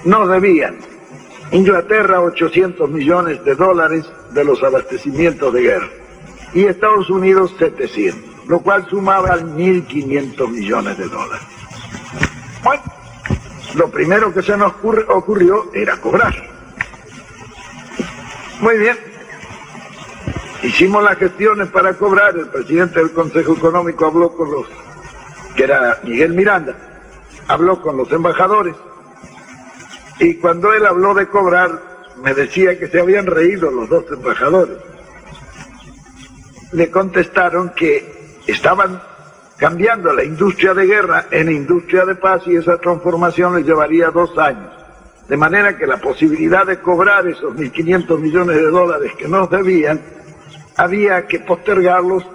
nos debían Inglaterra 800 millones de dólares de los abastecimientos de guerra y Estados Unidos 700, lo cual sumaba 1.500 millones de dólares. Bueno, lo primero que se nos ocurrió era cobrar. Muy bien. Hicimos las gestiones para cobrar. El presidente del Consejo Económico habló con que era Miguel Miranda, habló con los embajadores, y cuando él habló de cobrar, me decía que se habían reído los dos embajadores. Le contestaron que estaban cambiando la industria de guerra en industria de paz y esa transformación les llevaría 2 años. De manera que la posibilidad de cobrar esos 1.500 millones de dólares que nos debían, había que postergarlos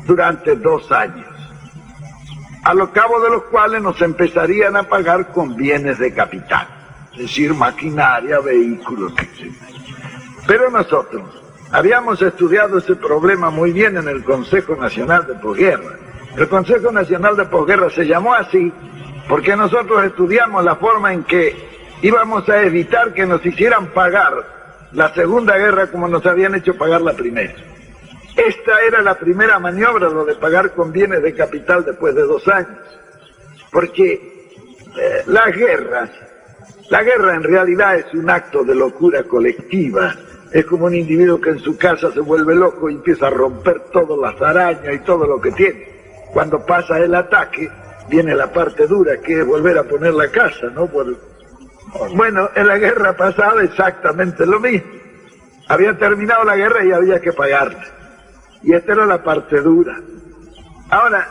durante 2 años, a lo cabo de los cuales nos empezarían a pagar con bienes de capital, es decir, maquinaria, vehículos, etc. Pero nosotros habíamos estudiado ese problema muy bien en el Consejo Nacional de Posguerra. El Consejo Nacional de Posguerra se llamó así porque nosotros estudiamos la forma en que íbamos a evitar que nos hicieran pagar la Segunda Guerra como nos habían hecho pagar la primera. Esta era la primera maniobra, lo de pagar con bienes de capital después de 2 años. Porque la guerra en realidad es un acto de locura colectiva. Es como un individuo que en su casa se vuelve loco y empieza a romper todas las arañas y todo lo que tiene. Cuando pasa el ataque, viene la parte dura, que es volver a poner la casa, ¿no? Bueno, en la guerra pasada exactamente lo mismo. Había terminado la guerra y había que pagarla. Y esta era la parte dura. Ahora,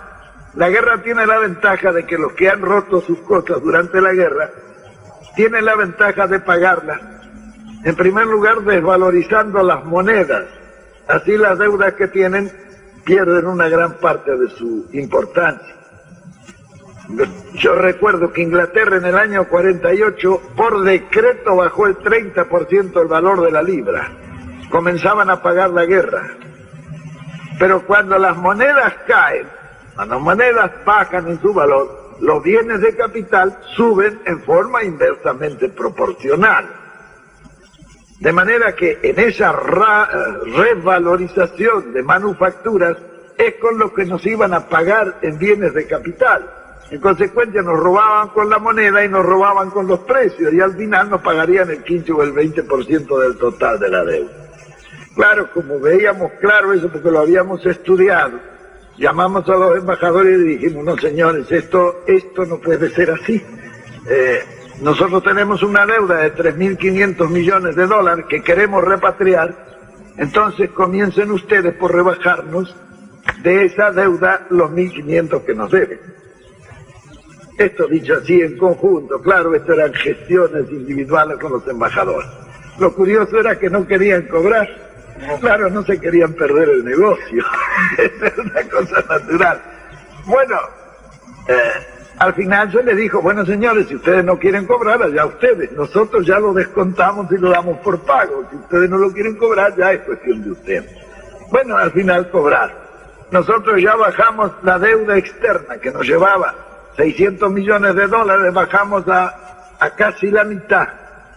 la guerra tiene la ventaja de que los que han roto sus cosas durante la guerra tienen la ventaja de pagarlas. En primer lugar, desvalorizando las monedas. Así las deudas que tienen pierden una gran parte de su importancia. Yo recuerdo que Inglaterra en el año 48, por decreto, bajó el 30% el valor de la libra. Comenzaban a pagar la guerra. Pero cuando las monedas caen, cuando las monedas bajan en su valor, los bienes de capital suben en forma inversamente proporcional. De manera que en esa revalorización de manufacturas es con lo que nos iban a pagar en bienes de capital. En consecuencia nos robaban con la moneda y nos robaban con los precios y al final nos pagarían el 15 o el 20% del total de la deuda. Claro, como veíamos claro eso porque lo habíamos estudiado, llamamos a los embajadores y dijimos, no señores, esto no puede ser así. Nosotros tenemos una deuda de 3.500 millones de dólares que queremos repatriar, entonces comiencen ustedes por rebajarnos de esa deuda los 1.500 que nos deben. Esto dicho así en conjunto, claro, esto eran gestiones individuales con los embajadores. Lo curioso era que no querían cobrar, claro, no se querían perder el negocio, esa es una cosa natural. Bueno, al final se les dijo, bueno señores, si ustedes no quieren cobrar, allá ustedes, nosotros ya lo descontamos y lo damos por pago, si ustedes no lo quieren cobrar, ya es cuestión de ustedes. Bueno, al final cobrar. Nosotros ya bajamos la deuda externa que nos llevaba 600 millones de dólares, bajamos a casi la mitad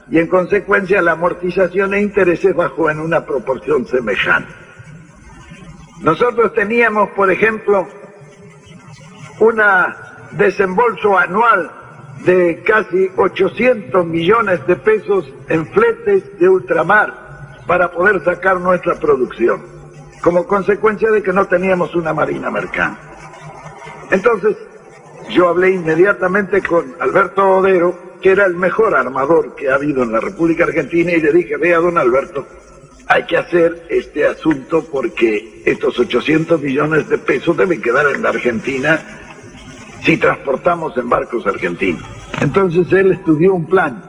y en consecuencia la amortización e intereses bajó en una proporción semejante. Nosotros teníamos, por ejemplo, un desembolso anual de casi 800 millones de pesos en fletes de ultramar para poder sacar nuestra producción, como consecuencia de que no teníamos una marina mercante. Entonces, yo hablé inmediatamente con Alberto Odero, que era el mejor armador que ha habido en la República Argentina, y le dije, vea don Alberto, hay que hacer este asunto porque estos 800 millones de pesos deben quedar en la Argentina si transportamos en barcos argentinos. Entonces él estudió un plan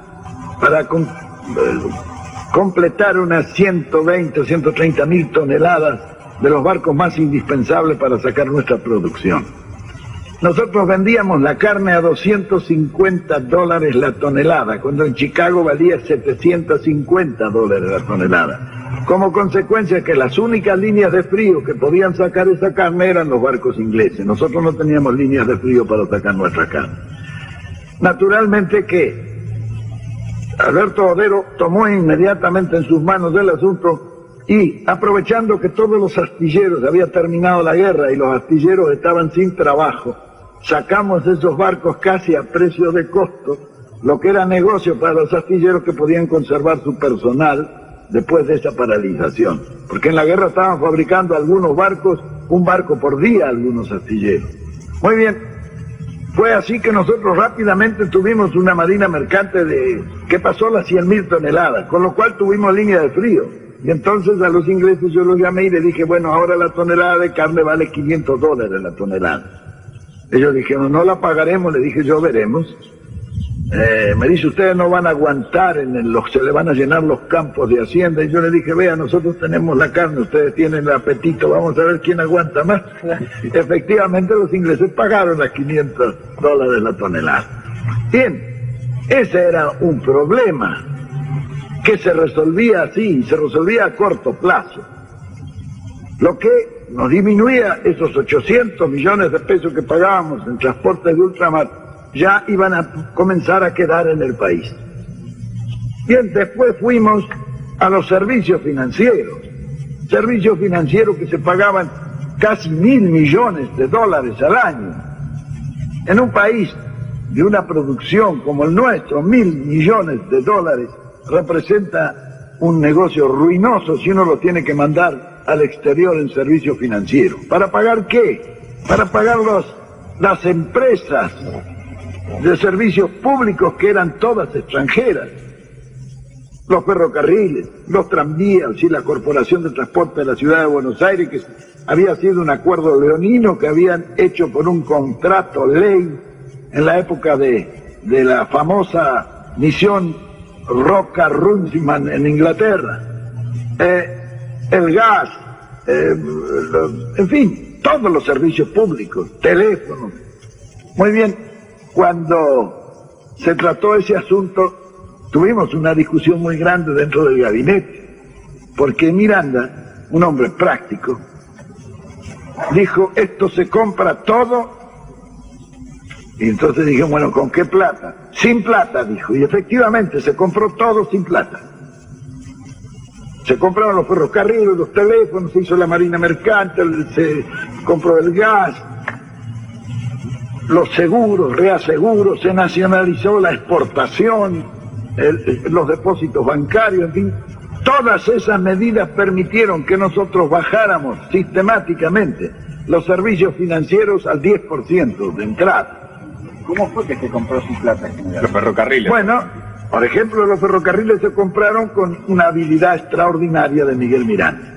para completar unas 120 o 130 mil toneladas de los barcos más indispensables para sacar nuestra producción. Nosotros vendíamos la carne a $250 la tonelada, cuando en Chicago valía $750 la tonelada. Como consecuencia que las únicas líneas de frío que podían sacar esa carne eran los barcos ingleses. Nosotros no teníamos líneas de frío para sacar nuestra carne. Naturalmente que Alberto Odero tomó inmediatamente en sus manos el asunto y, aprovechando que todos los astilleros había terminado la guerra y los astilleros estaban sin trabajo, sacamos esos barcos casi a precio de costo, lo que era negocio para los astilleros que podían conservar su personal después de esa paralización. Porque en la guerra estaban fabricando algunos barcos, un barco por día algunos astilleros. Muy bien, fue así que nosotros rápidamente tuvimos una marina mercante que pasó las 100.000 toneladas, con lo cual tuvimos línea de frío. Y entonces a los ingleses yo los llamé y les dije, bueno, ahora la tonelada de carne vale $500 la tonelada. Ellos dijeron, no la pagaremos, le dije, yo veremos. Me dice, ustedes no van a aguantar, se le van a llenar los campos de hacienda. Y yo le dije, vea, nosotros tenemos la carne, ustedes tienen el apetito, vamos a ver quién aguanta más. Efectivamente los ingleses pagaron las $500 la tonelada. Bien, ese era un problema que se resolvía así, se resolvía a corto plazo. Lo que nos disminuía esos 800 millones de pesos que pagábamos en transportes de ultramar, ya iban a comenzar a quedar en el país. Bien, después fuimos a los servicios financieros que se pagaban casi $1.000 millones al año. En un país de una producción como el nuestro, $1.000 millones representa un negocio ruinoso si uno lo tiene que mandar al exterior en servicio financiero. ¿Para pagar qué? Para pagar las empresas de servicios públicos que eran todas extranjeras, los ferrocarriles, los tranvías y la Corporación de Transporte de la Ciudad de Buenos Aires, que había sido un acuerdo leonino que habían hecho por un contrato ley en la época de la famosa misión Rocca-Runciman en Inglaterra, el gas, en fin, todos los servicios públicos, teléfonos. Muy bien. Cuando se trató ese asunto, tuvimos una discusión muy grande dentro del gabinete, porque Miranda, un hombre práctico, dijo, esto se compra todo, y entonces dije, bueno, ¿con qué plata? Sin plata, dijo, y efectivamente se compró todo sin plata. Se compraron los ferrocarriles, los teléfonos, se hizo la marina mercante, se compró el gas, los seguros, reaseguros, se nacionalizó la exportación, los depósitos bancarios, en fin, todas esas medidas permitieron que nosotros bajáramos sistemáticamente los servicios financieros al 10% de entrada. ¿Cómo fue que se compró sin plata, general? Los ferrocarriles. Bueno, por ejemplo, los ferrocarriles se compraron con una habilidad extraordinaria de Miguel Miranda.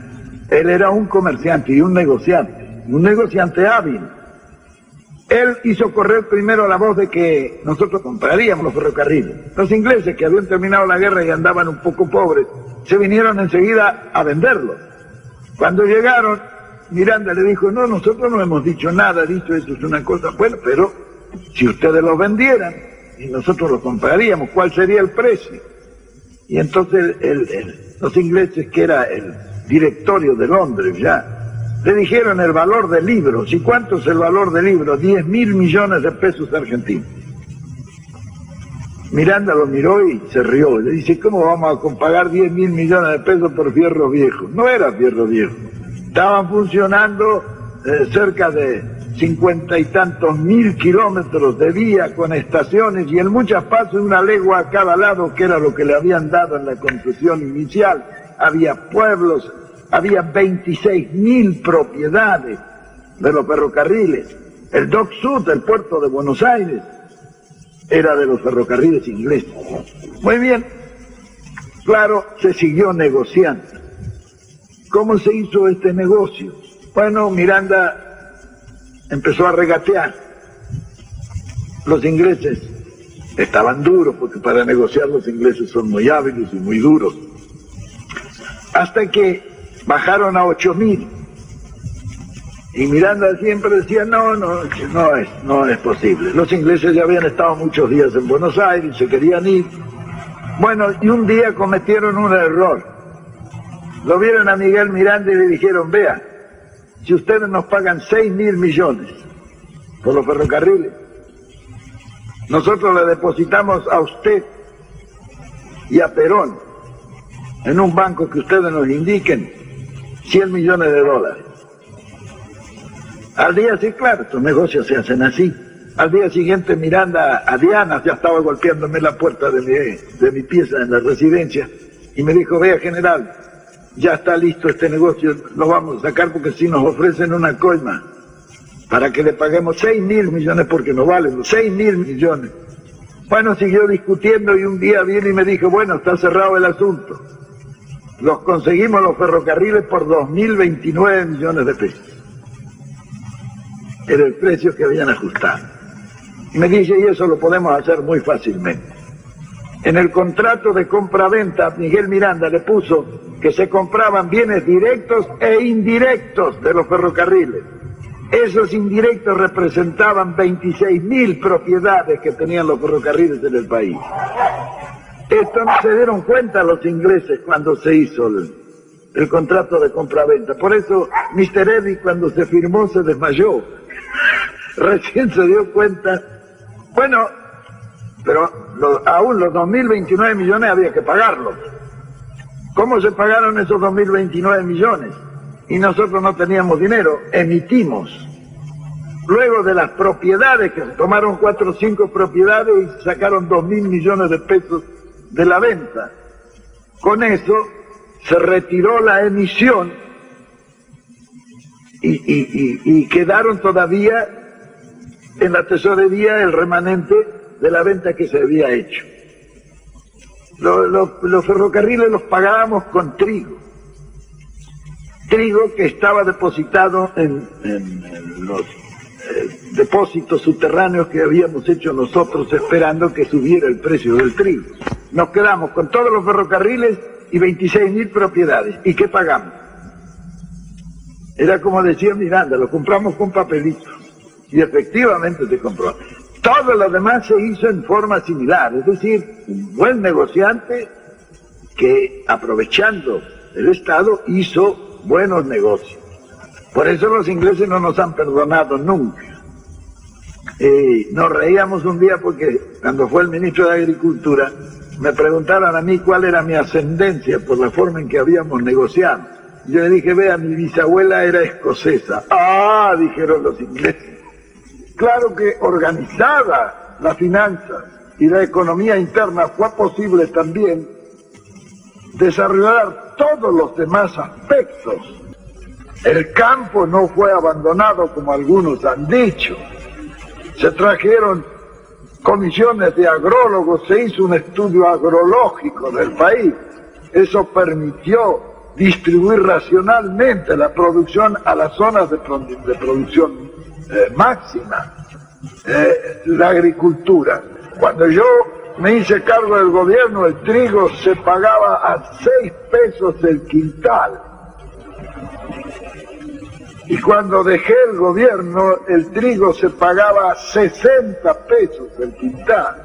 Él era un comerciante y un negociante hábil. Él hizo correr primero la voz de que nosotros compraríamos los ferrocarriles. Los ingleses, que habían terminado la guerra y andaban un poco pobres, se vinieron enseguida a venderlos. Cuando llegaron, Miranda le dijo, no, nosotros no hemos dicho nada, dicho esto es una cosa, bueno, pero si ustedes los vendieran y nosotros los compraríamos, ¿cuál sería el precio? Y entonces los ingleses, que era el directorio de Londres ya, le dijeron el valor del libro. ¿Y cuánto es el valor del libro? 10.000 millones de pesos argentinos. Miranda lo miró y se rió. Le dice, ¿cómo vamos a pagar 10.000 millones de pesos por fierro viejo? No era fierro viejo. Estaban funcionando cerca de 50 y tantos mil kilómetros de vía con estaciones y en muchas partes una legua a cada lado, que era lo que le habían dado en la construcción inicial. Había pueblos, había 26.000 propiedades de los ferrocarriles. El Dock Sud, el puerto de Buenos Aires, era de los ferrocarriles ingleses. Muy bien, claro, se siguió negociando. ¿Cómo se hizo este negocio? Bueno, Miranda empezó a regatear. Los ingleses estaban duros, porque para negociar los ingleses son muy hábiles y muy duros. Hasta que bajaron a 8.000. Y Miranda siempre decía, no es posible. Los ingleses ya habían estado muchos días en Buenos Aires, se querían ir. Bueno, y un día cometieron un error. Lo vieron a Miguel Miranda y le dijeron, vea, si ustedes nos pagan 6.000 millones por los ferrocarriles, nosotros le depositamos a usted y a Perón, en un banco que ustedes nos indiquen, 100 millones de dólares. Al día sí, claro, estos negocios se hacen así. Al día siguiente Miranda a Diana ya estaba golpeándome la puerta de mi pieza en la residencia y me dijo, vea general, ya está listo este negocio, lo vamos a sacar porque si nos ofrecen una coima para que le paguemos 6.000 millones porque no valen los 6.000 millones. Bueno, siguió discutiendo y un día viene y me dijo, bueno, está cerrado el asunto. Los conseguimos los ferrocarriles por 2.029 millones de pesos. Era el precio que habían ajustado. Y me dice, y eso lo podemos hacer muy fácilmente. En el contrato de compra-venta, Miguel Miranda le puso que se compraban bienes directos e indirectos de los ferrocarriles. Esos indirectos representaban 26.000 propiedades que tenían los ferrocarriles en el país. Esto no se dieron cuenta los ingleses cuando se hizo el contrato de compra-venta. Por eso Mr. Eddy cuando se firmó se desmayó. Recién se dio cuenta. Bueno, pero aún los 2.029 millones había que pagarlos. ¿Cómo se pagaron esos 2.029 millones? Y nosotros no teníamos dinero, emitimos. Luego de las propiedades, que se tomaron 4 o 5 propiedades y sacaron 2.000 millones de pesos de la venta. Con eso se retiró la emisión y quedaron todavía en la tesorería el remanente de la venta que se había hecho. Los ferrocarriles los pagábamos con trigo que estaba depositado en los depósitos subterráneos que habíamos hecho nosotros esperando que subiera el precio del trigo. Nos quedamos con todos los ferrocarriles y 26.000 propiedades. ¿Y qué pagamos? Era como decía Miranda, lo compramos con papelito. Y efectivamente se compró. Todo lo demás se hizo en forma similar, es decir, un buen negociante que, aprovechando el Estado, hizo buenos negocios. Por eso los ingleses no nos han perdonado nunca. Nos reíamos un día porque cuando fue el ministro de Agricultura me preguntaron a mí cuál era mi ascendencia por la forma en que habíamos negociado. Yo le dije, vea, mi bisabuela era escocesa. Ah, dijeron los ingleses. Claro que organizada la finanza y la economía interna fue posible también desarrollar todos los demás aspectos. El campo no fue abandonado como algunos han dicho. Se trajeron comisiones de agrólogos, se hizo un estudio agrológico del país. Eso permitió distribuir racionalmente la producción a las zonas de producción máxima. La agricultura. Cuando yo me hice cargo del gobierno, el trigo se pagaba a 6 pesos el quintal. Y cuando dejé el gobierno, el trigo se pagaba a 60 pesos el quintal.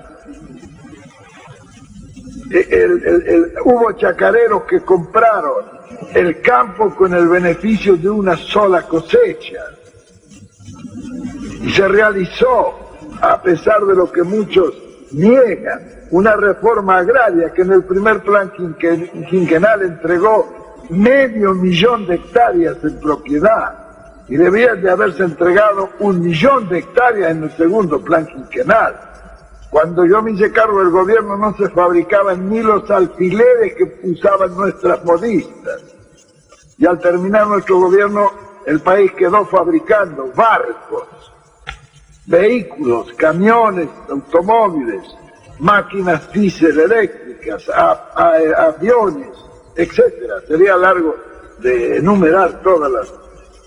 Hubo chacareros que compraron el campo con el beneficio de una sola cosecha. Y se realizó, a pesar de lo que muchos niegan, una reforma agraria que en el primer plan quinquenal entregó 500.000 de hectáreas en propiedad. Y debían de haberse entregado 1.000.000 de hectáreas en el segundo plan quinquenal. Cuando yo me hice cargo del gobierno no se fabricaban ni los alfileres que usaban nuestras modistas. Y al terminar nuestro gobierno, el país quedó fabricando barcos, vehículos, camiones, automóviles, máquinas diésel eléctricas, aviones, etcétera. Sería largo de enumerar todas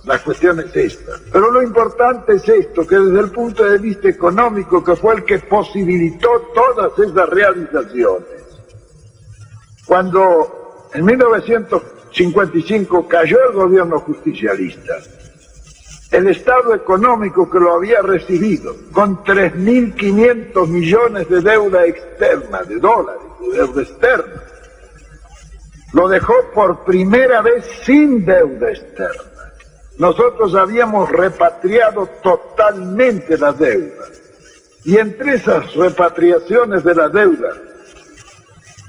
las cuestiones estas. Pero lo importante es esto, que desde el punto de vista económico, que fue el que posibilitó todas esas realizaciones. Cuando en 1955 cayó el gobierno justicialista, el Estado económico que lo había recibido, con 3.500 millones de deuda externa, de dólares, de deuda externa, lo dejó por primera vez sin deuda externa. Nosotros habíamos repatriado totalmente la deuda. Y entre esas repatriaciones de la deuda,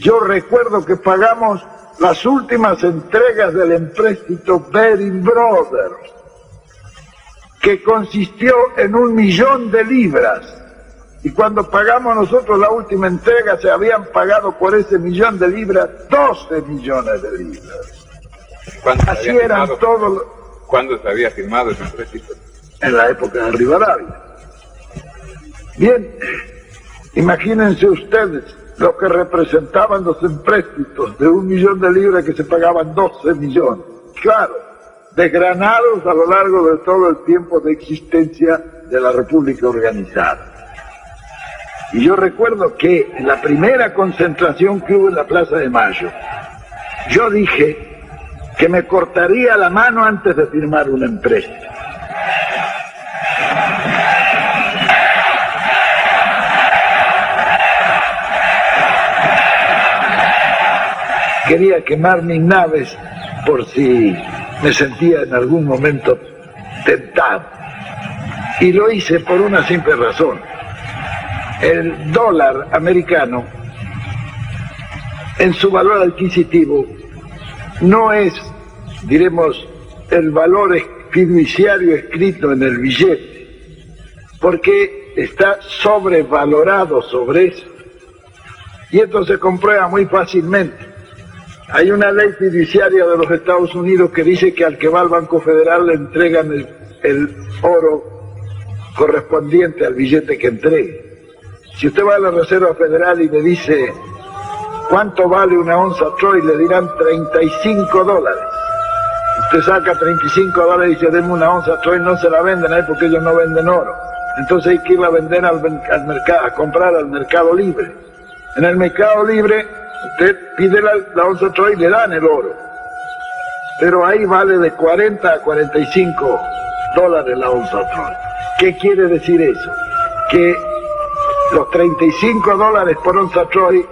Yo recuerdo que pagamos las últimas entregas del empréstito Baring Brothers, que consistió en 1 millón de libras. Y cuando pagamos nosotros la última entrega, se habían pagado por ese 1 millón de libras 12 millones de libras. Así eran todos los... ¿Cuándo se había firmado ese empréstito? En la época de Rivadavia. Bien, imagínense ustedes lo que representaban los empréstitos de 1 millón de libras que se pagaban 12 millones. Claro, desgranados a lo largo de todo el tiempo de existencia de la República Organizada. Y yo recuerdo que en la primera concentración que hubo en la Plaza de Mayo, yo dije que me cortaría la mano antes de firmar un empréstito. Quería quemar mis naves por si me sentía en algún momento tentado. Y lo hice por una simple razón. El dólar americano, en su valor adquisitivo, no es, diremos, el valor fiduciario escrito en el billete, porque está sobrevalorado sobre eso. Y esto se comprueba muy fácilmente. Hay una ley fiduciaria de los Estados Unidos que dice que al que va al Banco Federal le entregan el oro correspondiente al billete que entregue. Si usted va a la Reserva Federal y le dice ¿cuánto vale una onza Troy? Le dirán $35. Usted saca $35 y dice denme una onza Troy, no se la venden ahí porque ellos no venden oro. Entonces hay que ir a vender al mercado, a comprar al mercado libre. En el mercado libre usted pide la onza Troy y le dan el oro. Pero ahí vale de 40 a 45 dólares la onza Troy. ¿Qué quiere decir eso? Que los $35 por onza Troy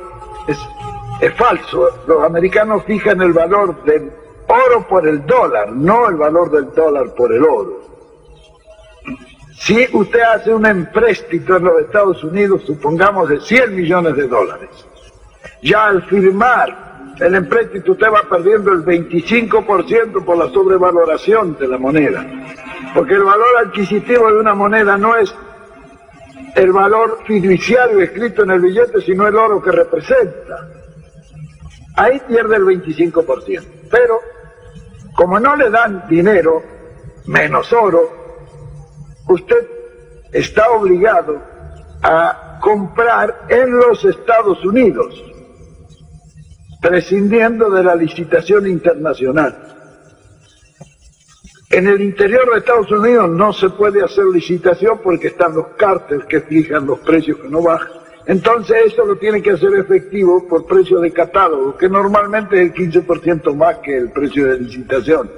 es falso. Los americanos fijan el valor del oro por el dólar, no el valor del dólar por el oro. Si usted hace un empréstito en los Estados Unidos, supongamos de $100 millones, ya al firmar el empréstito usted va perdiendo el 25% por la sobrevaloración de la moneda, porque el valor adquisitivo de una moneda no es el valor fiduciario escrito en el billete, sino el oro que representa. Ahí pierde el 25%, pero como no le dan dinero, menos oro, usted está obligado a comprar en los Estados Unidos, prescindiendo de la licitación internacional. En el interior de Estados Unidos no se puede hacer licitación porque están los cárteles que fijan los precios que no bajan. Entonces eso lo tiene que hacer efectivo por precio de catálogo, que normalmente es el 15% más que el precio de licitación.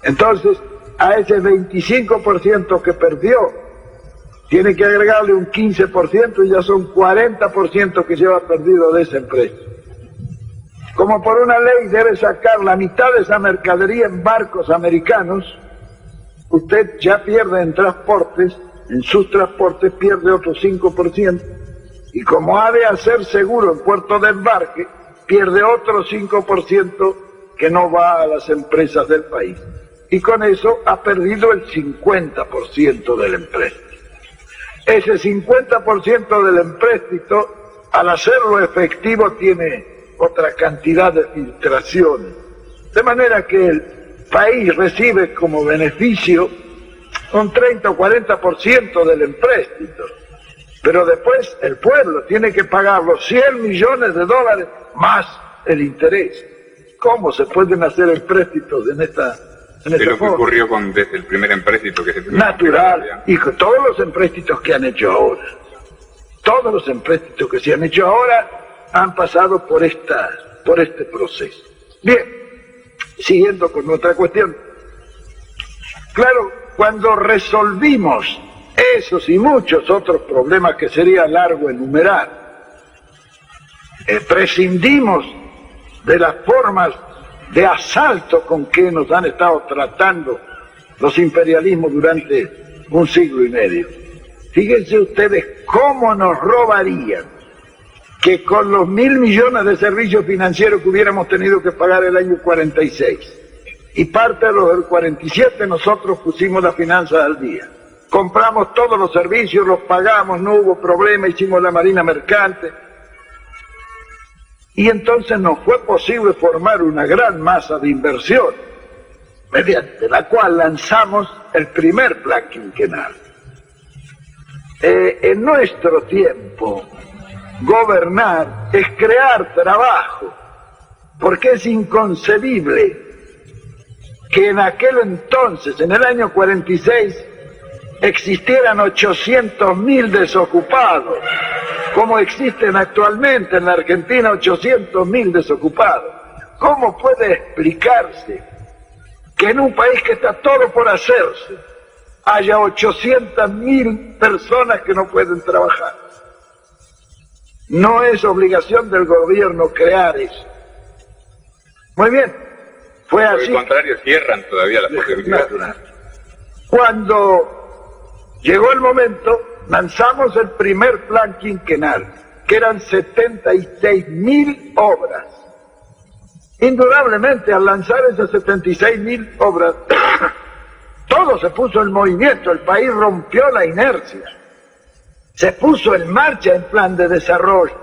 Entonces, a ese 25% que perdió, tiene que agregarle un 15% y ya son 40% que lleva perdido de ese precio. Como por una ley debe sacar la mitad de esa mercadería en barcos americanos, usted ya pierde en transportes, en sus transportes pierde otro 5%, y como ha de hacer seguro en puerto de embarque, pierde otro 5% que no va a las empresas del país. Y con eso ha perdido el 50% del empréstito. Ese 50% del empréstito, al hacerlo efectivo, tiene otra cantidad de filtraciones. De manera que el país recibe como beneficio un 30 o 40% del empréstito. Pero después el pueblo tiene que pagar los $100 millones más el interés. ¿Cómo se pueden hacer empréstitos en esta forma? Es lo que ocurrió desde el primer empréstito que se tuvo. Natural, y con todos los empréstitos que han hecho ahora. Todos los empréstitos que se han hecho ahora han pasado por este proceso. Bien, siguiendo con otra cuestión. Claro, cuando resolvimos esos y muchos otros problemas que sería largo enumerar, prescindimos de las formas de asalto con que nos han estado tratando los imperialismos durante un siglo y medio. Fíjense ustedes cómo nos robarían, que con los 1.000 millones de servicios financieros que hubiéramos tenido que pagar el año 46 y parte de los del 47 nosotros pusimos las finanzas al día. Compramos todos los servicios, los pagamos, no hubo problema, hicimos la marina mercante. Y entonces nos fue posible formar una gran masa de inversión, mediante la cual lanzamos el primer plan quinquenal. En nuestro tiempo, gobernar es crear trabajo, porque es inconcebible que en aquel entonces, en el año 46, existieran 800.000 desocupados, como existen actualmente en la Argentina 800.000 desocupados. ¿Cómo puede explicarse que en un país que está todo por hacerse haya 800.000 personas que no pueden trabajar? No es obligación del gobierno crear eso. Muy bien, fue así. Por el contrario, cierran todavía las posibilidades. Cuando llegó el momento, lanzamos el primer plan quinquenal, que eran 76.000 obras. Indudablemente, al lanzar esas 76.000 obras, todo se puso en movimiento, el país rompió la inercia. Se puso en marcha el plan de desarrollo,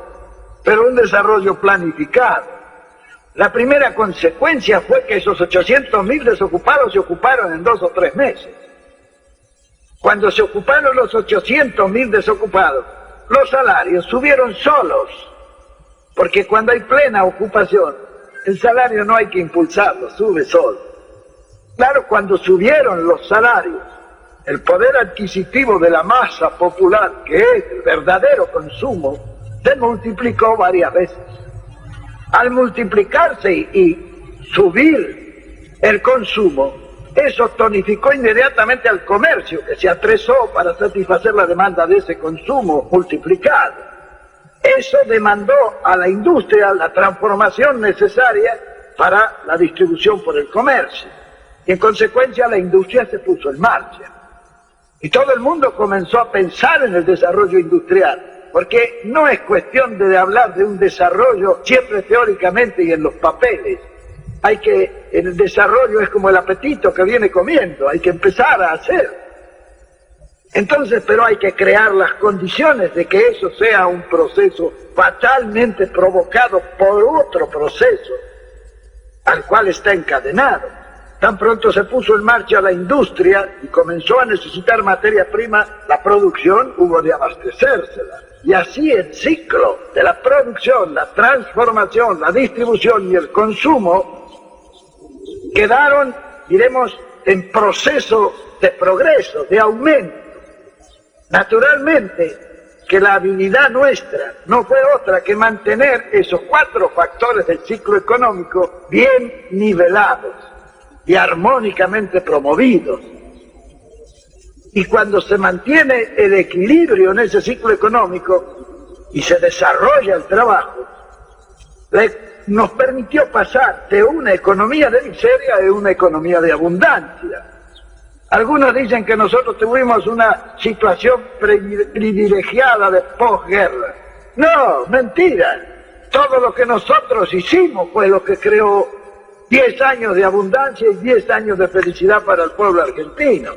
pero un desarrollo planificado. La primera consecuencia fue que esos 800.000 desocupados se ocuparon en 2 o 3 meses. Cuando se ocuparon los 800.000 desocupados, los salarios subieron solos, porque cuando hay plena ocupación, el salario no hay que impulsarlo, sube solo. Claro, cuando subieron los salarios, el poder adquisitivo de la masa popular, que es el verdadero consumo, se multiplicó varias veces. Al multiplicarse y subir el consumo, eso tonificó inmediatamente al comercio, que se atresó para satisfacer la demanda de ese consumo multiplicado. Eso demandó a la industria la transformación necesaria para la distribución por el comercio. Y en consecuencia la industria se puso en marcha. Y todo el mundo comenzó a pensar en el desarrollo industrial, porque no es cuestión de hablar de un desarrollo siempre teóricamente y en los papeles. El desarrollo es como el apetito que viene comiendo, hay que empezar a hacer. Entonces, pero hay que crear las condiciones de que eso sea un proceso fatalmente provocado por otro proceso al cual está encadenado. Tan pronto se puso en marcha la industria y comenzó a necesitar materia prima, la producción hubo de abastecérsela. Y así el ciclo de la producción, la transformación, la distribución y el consumo quedaron, diremos, en proceso de progreso, de aumento. Naturalmente que la habilidad nuestra no fue otra que mantener esos 4 factores del ciclo económico bien nivelados y armónicamente promovidos. Y cuando se mantiene el equilibrio en ese ciclo económico y se desarrolla el trabajo, nos permitió pasar de una economía de miseria a una economía de abundancia. Algunos dicen que nosotros tuvimos una situación privilegiada de posguerra. No, mentira. Todo lo que nosotros hicimos fue lo que creó 10 años de abundancia y 10 años de felicidad para el pueblo argentino.